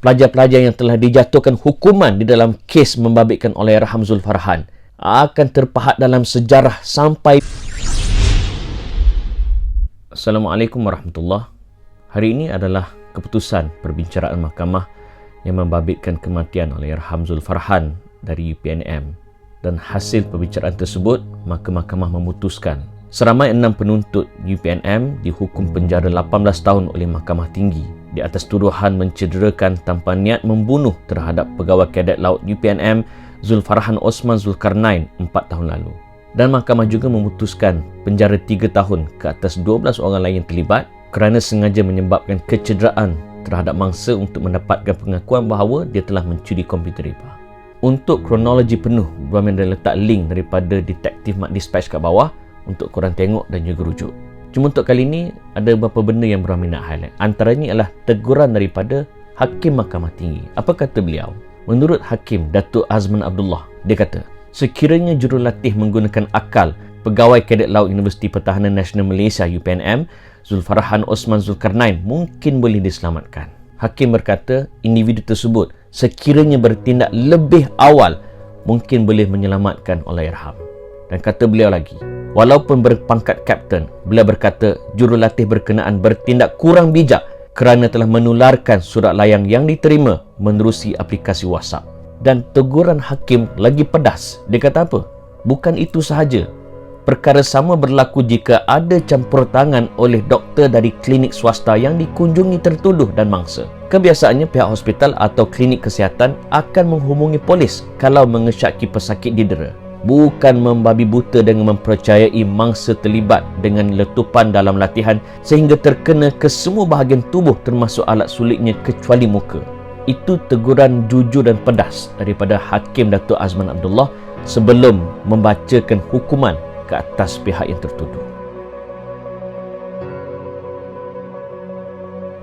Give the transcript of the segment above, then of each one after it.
pelajar-pelajar yang telah dijatuhkan hukuman di dalam kes membabitkan Allahyarham Zulfarhan akan terpahat dalam sejarah sampai... Assalamualaikum warahmatullahi. Hari ini adalah keputusan perbincangan mahkamah yang membabitkan kematian Allahyarham Zulfarhan dari UPNM. Dan hasil perbicaraan tersebut, maka mahkamah memutuskan seramai 6 penuntut UPNM dihukum penjara 18 tahun oleh Mahkamah Tinggi di atas tuduhan mencederakan tanpa niat membunuh terhadap pegawai kadet laut UPNM Zulfarhan Osman Zulkarnain 4 tahun lalu. Dan mahkamah juga memutuskan penjara 3 tahun ke atas 12 orang lain yang terlibat kerana sengaja menyebabkan kecederaan terhadap mangsa untuk mendapatkan pengakuan bahawa dia telah mencuri komputer riba. Untuk kronologi penuh, Brahmin dah letak link daripada Detektif Mat Dispatch kat bawah untuk korang tengok dan juga rujuk. Cuma untuk kali ini, ada beberapa benda yang Brahmin nak highlight. Antaranya adalah teguran daripada Hakim Mahkamah Tinggi. Apa kata beliau? Menurut Hakim Datuk Azman Abdullah, dia kata, sekiranya jurulatih menggunakan akal pegawai kadet laut Universiti Pertahanan Nasional Malaysia UPNM Zulfarhan Osman Zulkarnain mungkin boleh diselamatkan. Hakim berkata, individu tersebut sekiranya bertindak lebih awal mungkin boleh menyelamatkan Allahyarham. Dan kata beliau lagi, walaupun berpangkat kapten, beliau berkata jurulatih berkenaan bertindak kurang bijak kerana telah menularkan surat layang yang diterima menerusi aplikasi WhatsApp. Dan teguran hakim lagi pedas. Dia kata apa? Bukan itu sahaja. Perkara sama berlaku jika ada campur tangan oleh doktor dari klinik swasta yang dikunjungi tertuduh dan mangsa. Kebiasaannya pihak hospital atau klinik kesihatan akan menghubungi polis kalau mengesyaki pesakit didera. Bukan membabi buta dengan mempercayai mangsa terlibat dengan letupan dalam latihan sehingga terkena ke semua bahagian tubuh termasuk alat sulitnya kecuali muka. Itu teguran jujur dan pedas daripada Hakim Datuk Azman Abdullah sebelum membacakan hukuman ke atas pihak yang tertuduh.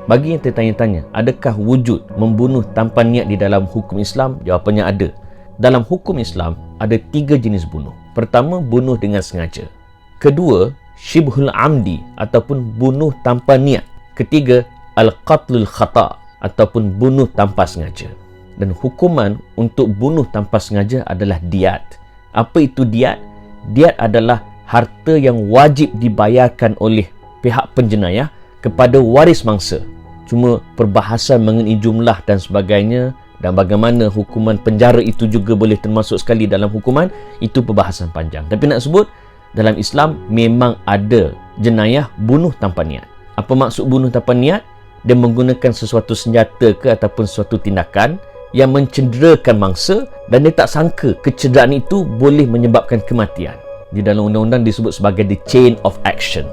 Bagi yang tertanya-tanya, adakah wujud membunuh tanpa niat di dalam hukum Islam? Jawapannya ada. Dalam hukum Islam, ada 3 jenis bunuh. Pertama, bunuh dengan sengaja. Kedua, syibhul amdi ataupun bunuh tanpa niat. Ketiga, al-qatlul khata ataupun bunuh tanpa sengaja. Dan hukuman untuk bunuh tanpa sengaja adalah diat. Apa itu diat? Diat adalah harta yang wajib dibayarkan oleh pihak penjenayah kepada waris mangsa. Cuma perbahasan mengenai jumlah dan sebagainya dan bagaimana hukuman penjara itu juga boleh termasuk sekali dalam hukuman, itu perbahasan panjang. Tapi nak sebut, dalam Islam memang ada jenayah bunuh tanpa niat. Apa maksud bunuh tanpa niat? Dia menggunakan sesuatu senjata ke ataupun sesuatu tindakan yang mencederakan mangsa dan dia tak sangka kecederaan itu boleh menyebabkan kematian. Di dalam undang-undang disebut sebagai the chain of action.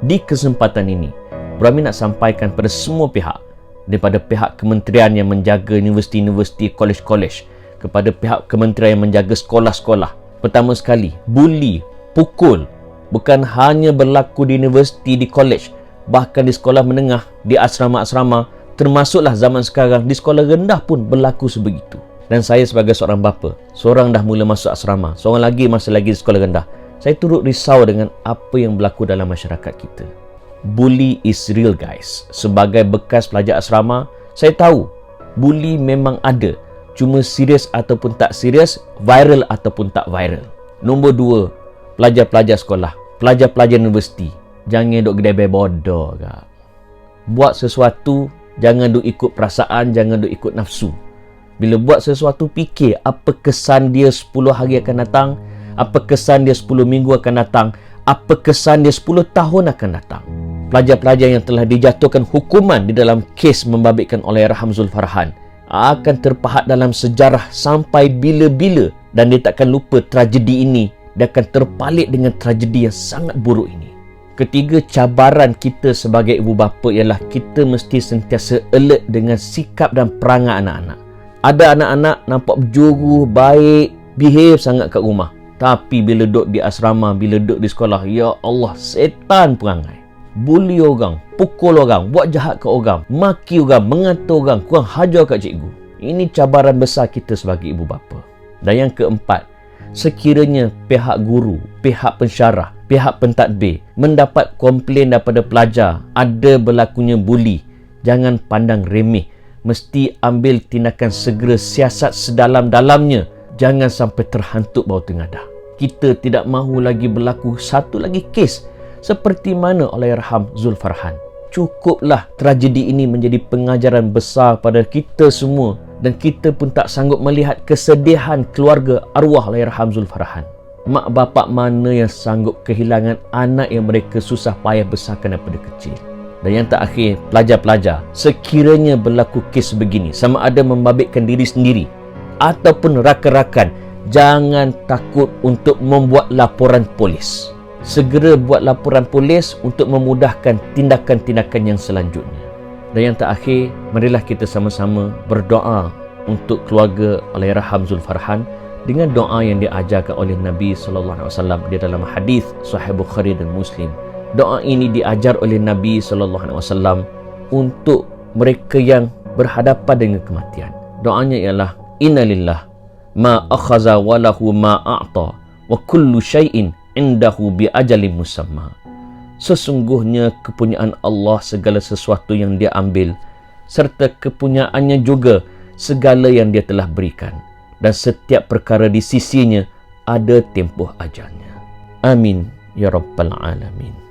Di kesempatan ini, Brahmin nak sampaikan pada semua pihak, daripada pihak kementerian yang menjaga universiti-universiti, kolej-kolej, kepada pihak kementerian yang menjaga sekolah-sekolah. Pertama sekali, bully, pukul bukan hanya berlaku di universiti, di kolej, bahkan di sekolah menengah, di asrama-asrama, termasuklah zaman sekarang di sekolah rendah pun berlaku sebegitu. Dan saya sebagai seorang bapa, seorang dah mula masuk asrama, seorang lagi masih lagi di sekolah rendah, saya turut risau dengan apa yang berlaku dalam masyarakat kita. Bully is real, guys. Sebagai bekas pelajar asrama, saya tahu bully memang ada. Cuma serius ataupun tak serius, viral ataupun tak viral. Nombor 2, pelajar-pelajar sekolah, pelajar-pelajar universiti, jangan duk gedebel bodoh kak. Buat sesuatu, jangan duk ikut perasaan, jangan duk ikut nafsu. Bila buat sesuatu, fikir apa kesan dia 10 hari akan datang, apa kesan dia 10 minggu akan datang, apa kesan dia 10 tahun akan datang. Pelajar-pelajar yang telah dijatuhkan hukuman di dalam kes membabitkan Allahyarham Zulfarhan akan terpahat dalam sejarah sampai bila-bila dan dia takkan lupa tragedi ini. Dia akan terpalit dengan tragedi yang sangat buruk ini. Ketiga, cabaran kita sebagai ibu bapa ialah kita mesti sentiasa alert dengan sikap dan perangai anak-anak. Ada anak-anak nampak berjuru, baik, behave sangat kat rumah. Tapi bila duduk di asrama, bila duduk di sekolah, ya Allah, setan perangai. Bully orang, pukul orang, buat jahat ke orang, maki orang, mengata orang, kurang hajar kat cikgu. Ini cabaran besar kita sebagai ibu bapa. Dan yang keempat, sekiranya pihak guru, pihak pensyarah, pihak pentadbir mendapat komplain daripada pelajar ada berlakunya bully, jangan pandang remeh. mesti ambil tindakan segera, siasat sedalam-dalamnya. Jangan sampai terhantuk bau tengadah. Kita tidak mahu lagi berlaku satu lagi kes seperti mana Allahyarham Zulfarhan. Cukuplah tragedi ini menjadi pengajaran besar pada kita semua, dan kita pun tak sanggup melihat kesedihan keluarga arwah Allahyarham Zulfarhan. Mak bapak mana yang sanggup kehilangan anak yang mereka susah payah besarkan daripada kecil? Dan yang terakhir, pelajar-pelajar, sekiranya berlaku kes begini, sama ada membabitkan diri sendiri ataupun rakan-rakan, jangan takut untuk membuat laporan polis. Segera buat laporan polis untuk memudahkan tindakan-tindakan yang selanjutnya. Dan yang terakhir, marilah kita sama-sama berdoa untuk keluarga Allahyarham Zulfarhan dengan doa yang diajarkan oleh Nabi SAW di dalam hadis Sahih Bukhari dan Muslim. Doa ini diajar oleh Nabi SAW untuk mereka yang berhadapan dengan kematian. Doanya ialah, Inna lillah ma akhaza wa lahu ma a'ta wa kullu syai'in indahu bi ajalin musamma. Sesungguhnya kepunyaan Allah segala sesuatu yang dia ambil, serta kepunyaannya juga segala yang dia telah berikan, dan setiap perkara di sisinya ada tempoh ajalnya. Amin ya rabbal alamin.